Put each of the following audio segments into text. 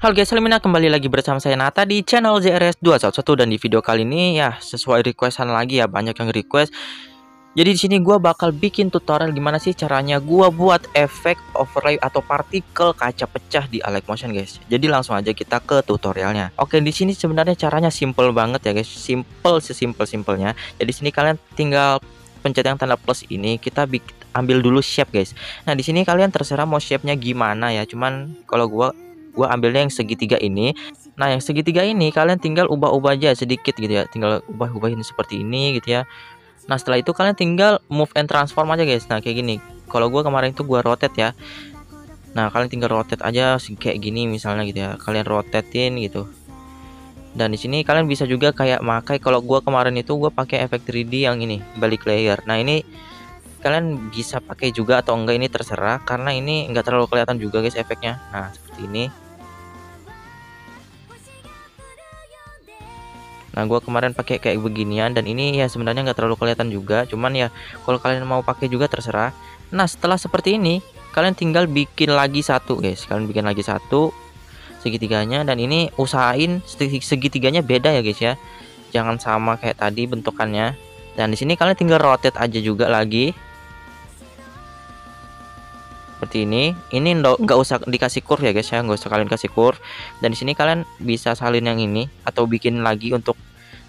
Halo guys, Salimina kembali lagi bersama saya Nata di channel JRS 211 dan di video kali ini ya sesuai requestan lagi ya, banyak yang request. Jadi di sini gua bakal bikin tutorial gimana sih caranya gua buat efek overlay atau partikel kaca pecah di Alex Motion guys. Jadi langsung aja kita ke tutorialnya. Oke, di sini sebenarnya caranya simple banget ya guys, simple sesimpel-simpelnya. Jadi di sini kalian tinggal pencet yang tanda plus ini, kita ambil dulu shape guys. Nah, di sini kalian terserah mau shape-nya gimana ya. Cuman kalau gua ambilnya yang segitiga ini. Nah, yang segitiga ini kalian tinggal ubah-ubah aja sedikit gitu ya. Tinggal ubah-ubahin seperti ini gitu ya. Nah, setelah itu kalian tinggal move and transform aja guys. Nah, kayak gini. Kalau gua kemarin itu gua rotate ya. Nah, kalian tinggal rotate aja kayak gini misalnya gitu ya. Kalian rotatein gitu. Dan di sini kalian bisa juga kayak makai, kalau gua kemarin itu gua pakai efek 3D yang ini, balik layer. Nah, ini kalian bisa pakai juga atau enggak, ini terserah karena ini enggak terlalu kelihatan juga guys efeknya. Nah, seperti ini. Nah, gua kemarin pakai kayak beginian dan ini ya sebenarnya nggak terlalu kelihatan juga, cuman ya kalau kalian mau pakai juga terserah. Nah, setelah seperti ini kalian tinggal bikin lagi satu guys. Kalian bikin lagi satu segitiganya, dan ini usahain segitiganya beda ya guys ya. Jangan sama kayak tadi bentukannya. Dan di sini kalian tinggal rotate aja juga lagi. Seperti ini nggak usah dikasih curve ya guys ya, nggak usah kalian kasih curve. Dan di sini kalian bisa salin yang ini atau bikin lagi untuk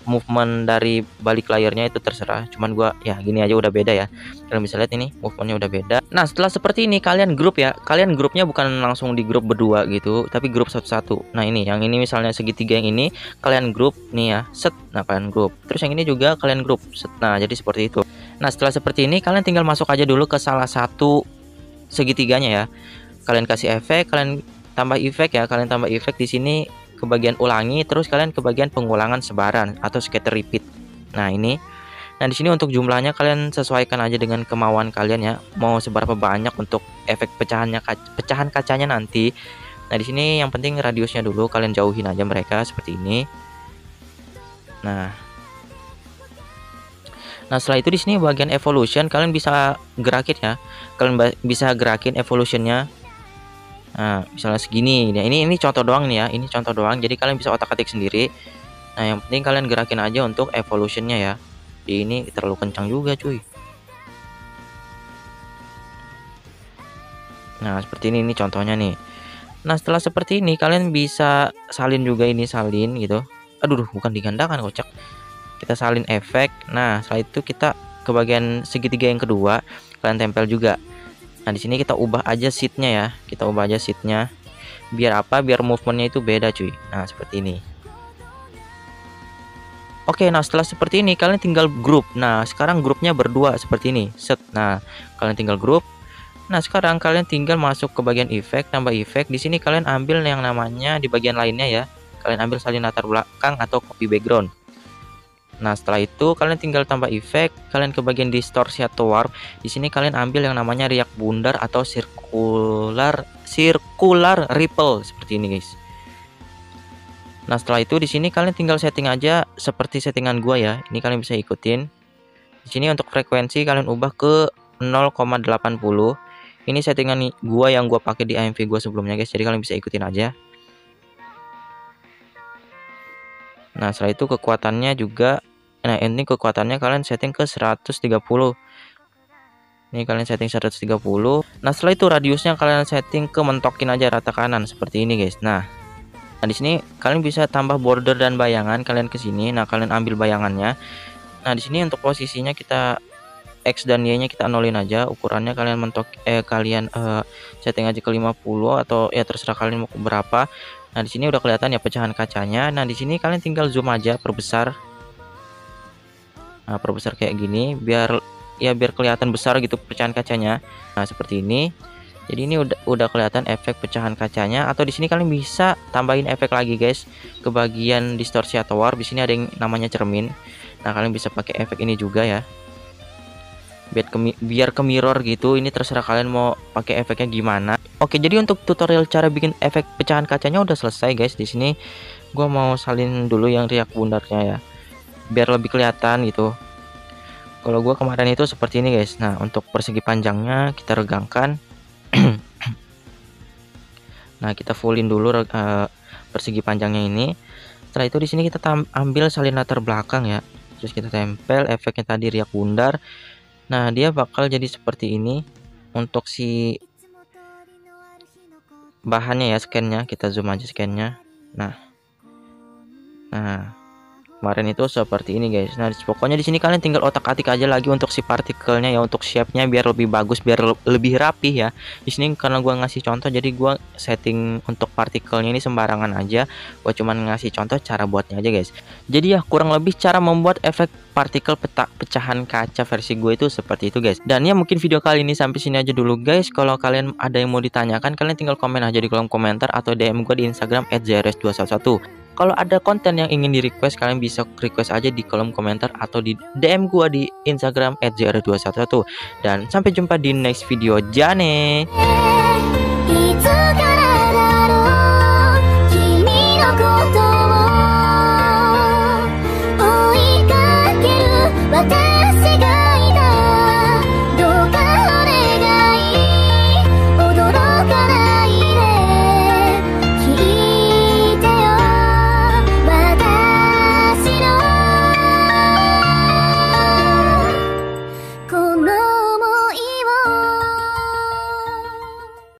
movement dari balik layarnya, itu terserah. Cuman gua ya gini aja udah beda ya, kalian bisa lihat ini movementnya udah beda. Nah, setelah seperti ini kalian grup ya, kalian grupnya bukan langsung di grup berdua gitu, tapi grup satu-satu. Nah, ini yang ini misalnya segitiga yang ini kalian grup nih ya, set. Nah, kalian grup, terus yang ini juga kalian grup, set. Nah, jadi seperti itu. Nah, setelah seperti ini kalian tinggal masuk aja dulu ke salah satu segitiganya ya. Kalian kasih efek, kalian tambah efek ya, kalian tambah efek di sini ke bagian ulangi, terus kalian ke bagian pengulangan sebaran atau scatter repeat. Nah, ini. Nah, di sini untuk jumlahnya kalian sesuaikan aja dengan kemauan kalian ya. Mau seberapa banyak untuk efek pecahan kacanya nanti. Nah, di sini yang penting radiusnya dulu kalian jauhin aja mereka seperti ini. Nah, setelah itu di sini bagian evolution kalian bisa gerakin ya. Kalian bisa gerakin evolutionnya. Nah, misalnya segini. Nah, ini contoh doang nih ya. Ini contoh doang. Jadi kalian bisa otak-atik sendiri. Nah, yang penting kalian gerakin aja untuk evolutionnya ya. Jadi ini terlalu kencang juga cuy. Nah, seperti ini contohnya nih. Nah, setelah seperti ini kalian bisa salin juga, ini salin gitu. Aduh, bukan digandakan, kocak. Kita salin efek. Nah, setelah itu kita ke bagian segitiga yang kedua, kalian tempel juga. Nah, di sini kita ubah aja sheetnya ya. Kita ubah aja sheetnya. Biar apa? Biar movementnya itu beda cuy. Nah, seperti ini. Oke, nah setelah seperti ini kalian tinggal grup. Nah, sekarang grupnya berdua seperti ini. Set. Nah, kalian tinggal grup. Nah, sekarang kalian tinggal masuk ke bagian efek, tambah efek. Di sini kalian ambil yang namanya di bagian lainnya ya. Kalian ambil salin latar belakang atau copy background. Nah, setelah itu kalian tinggal tambah efek, kalian ke bagian distorsi atau warp. Di sini kalian ambil yang namanya riak bundar atau circular ripple seperti ini, guys. Nah, setelah itu di sini kalian tinggal setting aja seperti settingan gua ya. Ini kalian bisa ikutin. Di sini untuk frekuensi kalian ubah ke 0,80. Ini settingan gua yang gua pakai di AMV gua sebelumnya, guys. Jadi kalian bisa ikutin aja. Nah, setelah itu kekuatannya juga, nah ini kekuatannya kalian setting ke 130. Ini kalian setting 130. Nah, setelah itu radiusnya kalian setting ke mentokin aja rata kanan seperti ini guys. Nah, di sini kalian bisa tambah border dan bayangan, kalian ke sini. Nah, kalian ambil bayangannya. Nah, di sini untuk posisinya kita X dan Y nya kita nolin aja. Ukurannya kalian setting aja ke 50 atau ya terserah kalian mau berapa. Nah, di sini udah kelihatan ya pecahan kacanya. Nah, di sini kalian tinggal zoom aja, perbesar. Nah, perbesar kayak gini biar kelihatan besar gitu pecahan kacanya. Nah, seperti ini. Jadi ini udah kelihatan efek pecahan kacanya. Atau di sini kalian bisa tambahin efek lagi guys ke bagian distorsi atau warp. Di sini ada yang namanya cermin. Nah, kalian bisa pakai efek ini juga ya. Biar ke mirror gitu. Ini terserah kalian mau pakai efeknya gimana. Oke, jadi untuk tutorial cara bikin efek pecahan kacanya udah selesai guys. Di sini gua mau salin dulu yang riak bundarnya ya, biar lebih kelihatan gitu. Kalau gua kemarin itu seperti ini guys. Nah, untuk persegi panjangnya kita regangkan. Nah, kita fullin dulu persegi panjangnya ini. Setelah itu di sini kita ambil salin latar belakang ya. Terus kita tempel efeknya tadi riak bundar. Nah, dia bakal jadi seperti ini untuk si bahannya ya, scan-nya. Kita zoom aja scan-nya. Nah, kemarin itu seperti ini guys. Nah, pokoknya di sini kalian tinggal otak-atik aja lagi untuk si partikelnya ya, untuk shape-nya biar lebih bagus, biar lebih rapih ya. Di sini karena gua ngasih contoh, jadi gua setting untuk partikelnya ini sembarangan aja. Gua cuman ngasih contoh cara buatnya aja guys. Jadi ya kurang lebih cara membuat efek partikel pecahan kaca versi gue itu seperti itu guys. Dan ya mungkin video kali ini sampai sini aja dulu guys. Kalau kalian ada yang mau ditanyakan, kalian tinggal komen aja di kolom komentar atau DM gue di Instagram @zrs211. Kalau ada konten yang ingin di request, kalian bisa request aja di kolom komentar atau di DM gua di Instagram @zr211. Dan sampai jumpa di next video. Jane.